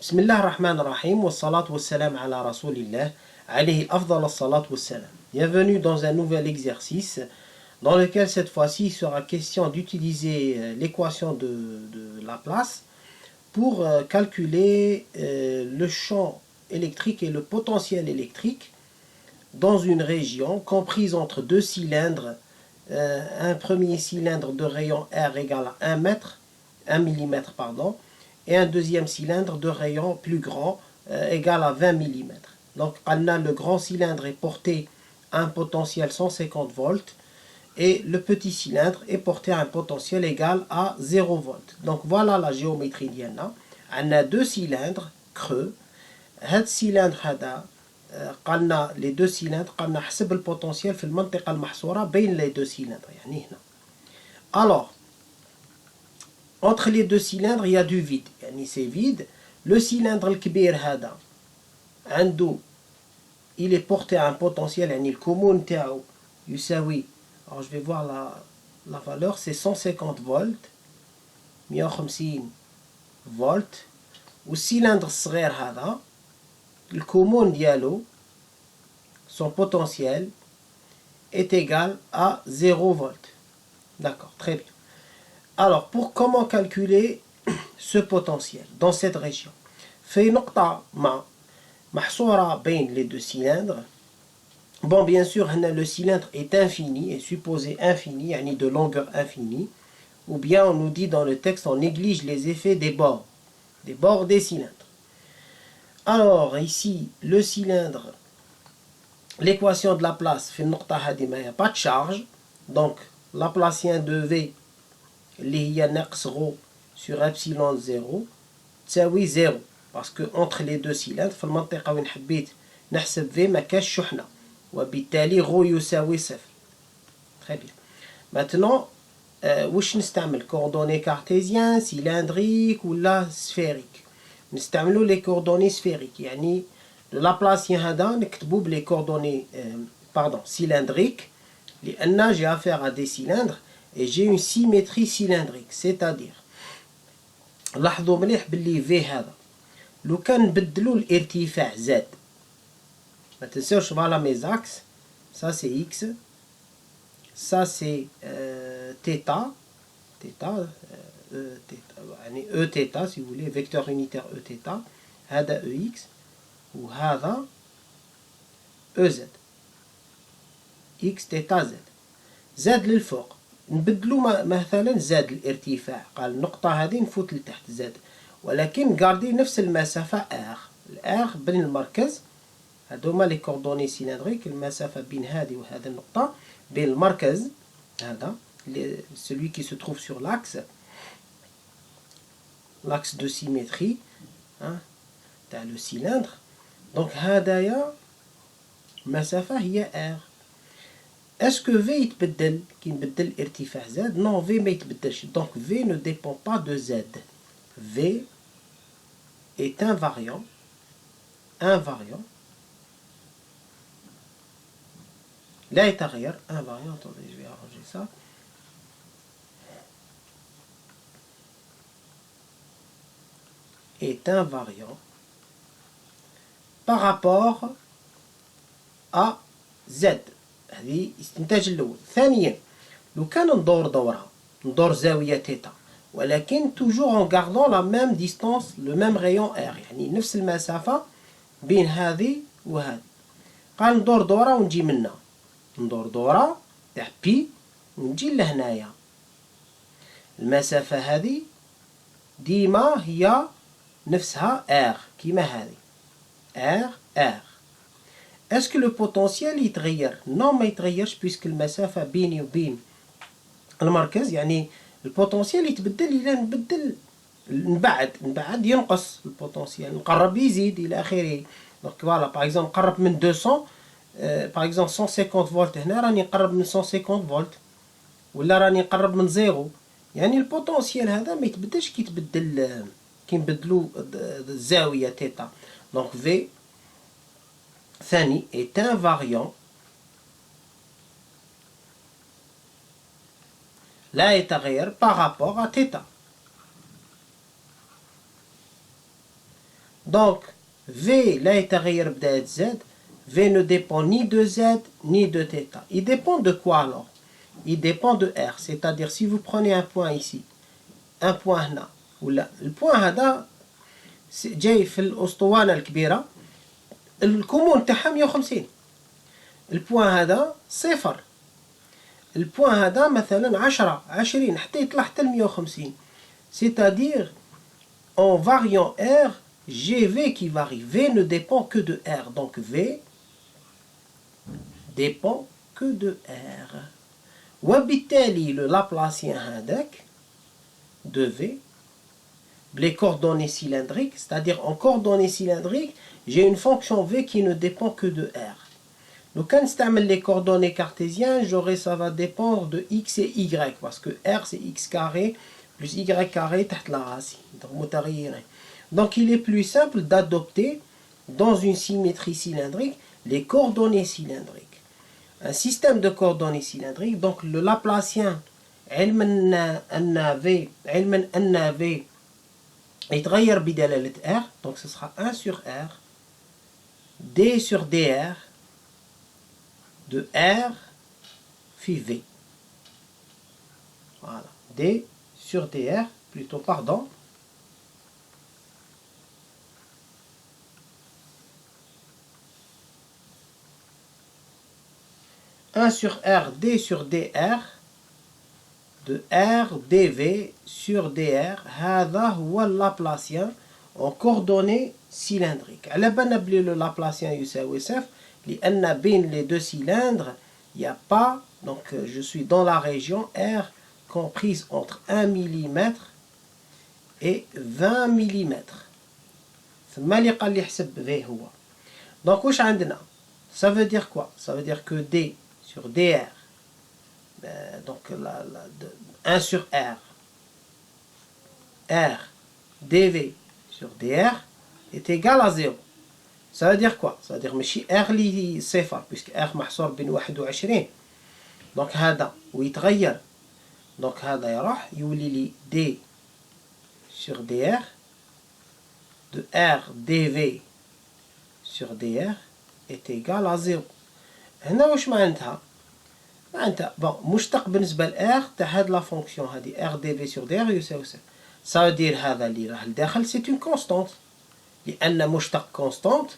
بسم الله الرحمن الرحيم والصلاة والسلام على رسول الله عليه أفضل الصلاة والسلام. Bienvenue dans un nouvel exercice dans lequel cette fois-ci il sera question d'utiliser l'équation de Laplace pour calculer le champ électrique et le potentiel électrique dans une région comprise entre deux cylindres, un premier cylindre de rayon R égale à 1 mm, et un deuxième cylindre de rayon plus grand égal à 20 mm. Donc le grand cylindre est porté à un potentiel 150 volts et le petit cylindre est porté à un potentiel égal à 0 volts. Donc voilà la géométrie ديالنا. On a deux cylindres creux. هاد السيلندر هذا قالنا les deux cylindres قالنا حسب البوتنسيال في المنطقة المحصورة بين les deux cylindres يعني هنا. Alors entre les deux cylindres il y a du vide يعني c'est vide. Le cylindre الكبير هذا عنده il est porté à un potentiel يعني الكمون تاعو يساوي. Alors je vais voir la valeur, c'est 150 volts 150 volts. والcylindre الصغير هذا الكمون ديالو son potentiel est égal à 0 volts. D'accord, très bien. Alors, pour comment calculer ce potentiel dans cette région? في نقطة ما محصورة بين les deux cylindres. Bon, bien sûr, le cylindre est infini, est supposé infini, يعني de longueur infinie. Ou bien on nous dit dans le texte, on néglige les effets des bords des cylindres. Alors, ici, le cylindre, l'équation de Laplace, في النقطة هذه ما y a pas de charge. Donc, Laplacien de V, اللي هي ناقص ρ sur epsilon 0, تساوي 0. Parce que entre les deux cylindres, في المنطقة وين حبيت نحسب V ما كاش شحنة. وبالتالي ρ يساوي 0. Très bien. Maintenant, واش نستعمل coordonnées cartésiens, cylindriques ou la sphérique. نستعملوا les coordonnées sphériques. يعني Laplacien هذا نكتبوا بلي coordonnées cylindriques لأن j'ai affaire à des cylindres et j'ai une symétrie cylindrique. C'est-à-dire لاحظوا مليح باللي V هذا لو كان نبدلوا الارتفاع Z. ما تنساوش voilà mes axes. Ça c'est X. Ça c'est θ. يعني E θ si vous voulez, vecteur unitaire E θ. هذا EX وهذا EZ. X θ Z. Z للفوق. نبدلوا مثلا Z الارتفاع. قال النقطة هذه نفوت لتحت Z. ولكن قاردي نفس المسافة R. R بين المركز. هذوما لي كوردوني سيلندريك. المسافة بين هذه وهذه النقطة بين المركز هذا celui qui se trouve sur l'axe de symétrie تاع le cylindre. donc هذايا المسافة هي R. est-ce que V يتبدل كي نبدل الارتفاع Z؟ non, V ما يتبدلش. donc V ne dépend pas de Z. V est invariant لا يتغير. invariant, attendez, je vais arranger ça. est invariant par rapport à Z. هذه استنتاج الأول. ثانيا لو كان ندور زاوية θ ولكن toujours en gardant la même distance, le même rayon R. يعني نفس المسافة بين هذه وهذه. قال ندور دورة ونجي منها. ندور دورة تاع بي ونجي لهنايا. المسافة هذه ديما هي نفسها R كيما هذه. R. Est-ce que le potentiel يتغير؟ non, ما يتغيرش puisque المسافة بيني وبين المركز يعني البوتنسيال يتبدل إلى نبدل نبعد ينقص البوتنسيال، نقرب يزيد إلى آخره. donc voilà, par exemple نقرب من 200 par exemple 150 فولت هنا راني نقرب من 150 فولت ولا راني نقرب من زيرو. يعني البوتنسيال هذا ما يتبدلش كي نبدلو الزاوية θ. donc V ثاني est invariant لا يتغير par rapport à θ. Donc, V لا يتغير بداية Z. V ne dépend ni de Z ni de θ. Il dépend de quoi alors? Il dépend de R. C'est-à-dire, si vous prenez un point ici, un point هنا, ولا البوان هذا جاي في الأسطوانة الكبيرة, الكومون تاعها 150. البوان هذا صفر. البوان هذا مثلا 10 20 حتى يطلع حتى ل 150. C'est-à-dire, en variant R, j'ai V qui varie. V ne dépend que de R. Donc V dépend que de R. وبالتالي le Laplacien هذاك de V, les coordonnées cylindriques, c'est-à-dire en coordonnées cylindriques, j'ai une fonction V qui ne dépend que de R. Donc quand je تعمل les coordonnées cartésiennes, ça va dépendre de X et Y, parce que R c'est X carré plus Y carré تحت la racine. Donc متغيرين. Donc il est plus simple d'adopter dans une symétrie cylindrique les coordonnées cylindriques. Un système de coordonnées cylindriques, donc le Laplacien, علما أن V يتغير بدلالة R, donc ce sera 1 sur R, D sur dr, de R phi V. Voilà, D sur dr, plutôt, pardon. Un sur R, D sur dr, de R dV sur dr. هذا هو اللابلاسيان en coordonnées cylindriques. على بالنا بلي le Laplacien يساوي صفر لأن بين les deux cylindres il n'y a pas, donc je suis dans la région R comprise entre 1 mm et 20 mm. ثم اللي قال لي حسب V هو. Donc واش عندنا؟ Ça veut dire quoi? Ça veut dire que D sur dr, donc 1 sur R, R dV sur dr est égal à 0. Ça veut dire quoi? Ça veut dire ماشي R اللي صفر, puisque R محصور بين 21. donc هذا ويتغير, donc هذا يروح يولي لي D sur dr de R dV sur dr est égal à 0. هنا واش معناتها؟ معناتها مشتق بالنسبة ل R تاع هاد لا فونكسيون هادي R dV sur dr يساوي صفر. ça veut dire هذا اللي راه لداخل c'est une constante, لأن مشتق constante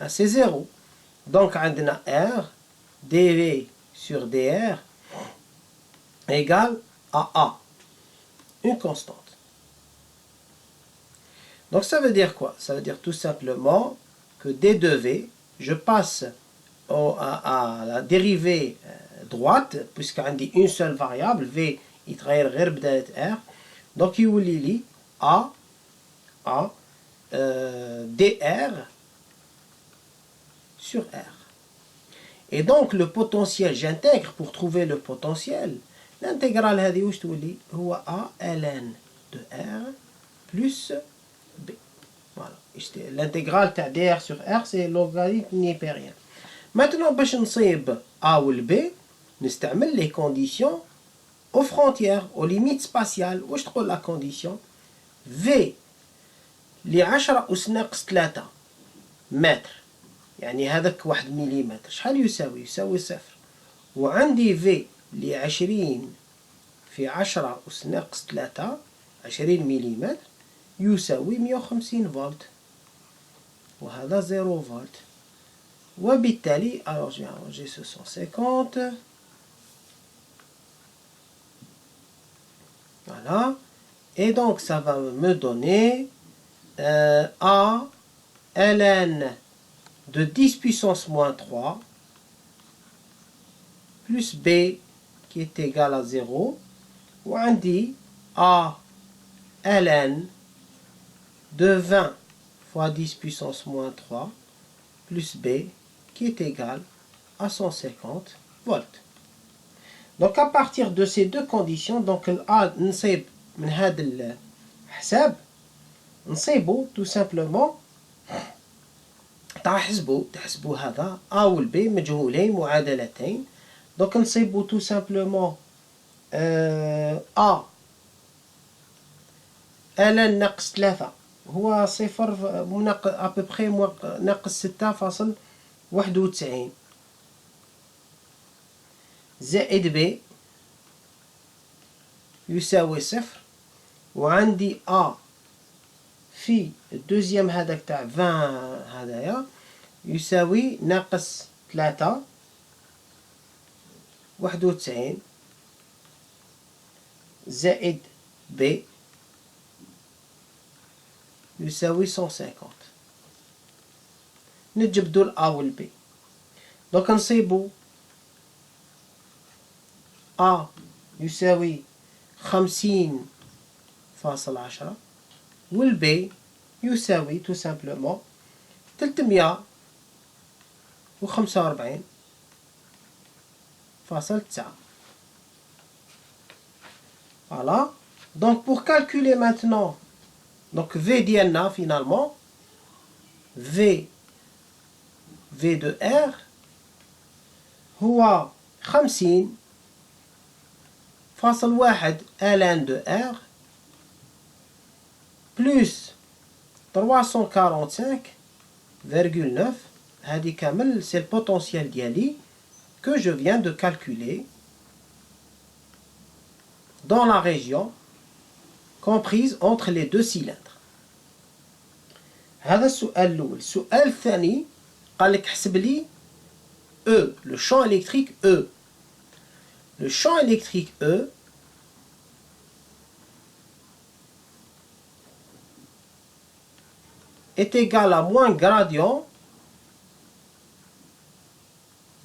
c'est 0. donc عندنا R dV sur dr égale à A, une constante. donc ça veut dire quoi? Ça veut dire tout simplement que d de V, je passe à la dérivée droite, puisqu'il y a une seule variable, V يتغير غير بداية R, donc يولي لي A dr sur R. Et donc le potentiel, j'intègre pour trouver le potentiel. L'intégrale هذه واش تولي؟ هو A ln de R plus B. Voilà. L'intégrale تاع dr sur R c'est logarithme népérien. Maintenant باش نصيب A ou B نستعمل les conditions aux frontières, aux limites spatiales. واش تقول la condition؟ V ل 10 أس ناقص 3 متر, يعني هذاك 1 مليمتر شحال يساوي؟ يساوي صفر. وعندي V ل 20 في 10 أس ناقص 3 20 مليمتر يساوي 150 فولت, وهذا 0 فولت. وبالتالي alors je vais arranger ce 150. Voilà. Et donc ça va me donner A ln de 10 puissance moins 3 plus B qui est égal à 0. Ou on dit A ln de 20 fois 10 puissance moins 3 plus B qui est égal à 150 volts. Donc à partir de ces deux conditions, donc A نصيب من هذا الحساب نصيبه tout simplement, تحسبوا هذا A و B مجهولين معادلتين. donc نصيبوا tout simplement A ln ناقص 3 هو صفر أبوبخي ناقص 6.91 زائد ب يساوي صفر. وعندي A في الدوزيام هذاك تاع 20 هذايا يساوي ناقص 3.91 زائد B يساوي 150. نجبدو ال A وال B. دونك نصيبو A يساوي 50.10 وال B يساوي تو سامبلومون 345.9. Voilà. Donc pour calculer maintenant, donc V ديالنا finalement, V de R هو 50.1 ln de R plus 345,9. هذه كامل c'est le potentiel ديالي que je viens de calculer dans la région comprise entre les deux cylindres. هذا السؤال الأول. السؤال الثاني قال لك حسب لي E, le champ électrique E. Le champ électrique E est égal à moins gradient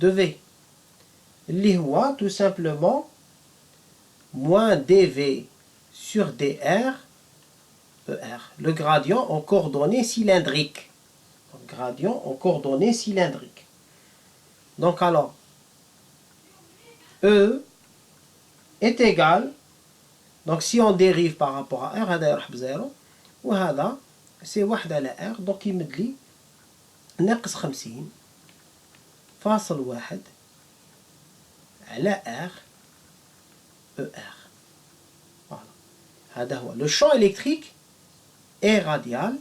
de V. اللي هو tout simplement moins dV sur dr ER. Le gradient en coordonnées cylindriques. Gradient en coordonnées cylindriques. Donc alors, E est égal, donc si on dérive par rapport à R, هذا يروح بزيرو وهذا c'est 1 على R, donc يمد لي ناقص 50.1 على R ER. Voilà. هذا هو. Le champ électrique est radial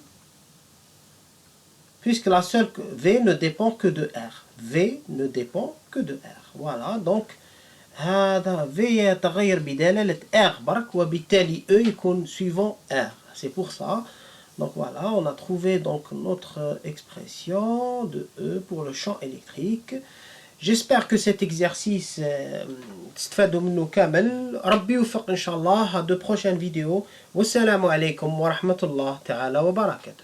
puisque la seule V ne dépend que de R. V ne dépend que de R. Voilà, donc هذا V يتغير بدلالة R برك وبالتالي E يكون suivant R. C'est pour ça. Donc voilà, on a trouvé donc notre expression de E pour le champ électrique. J'espère que cet exercice تستفادوا منه كامل. ربي يوفق إن شاء الله. À de prochaines vidéos. والسلام عليكم ورحمة الله تعالى وبركاته.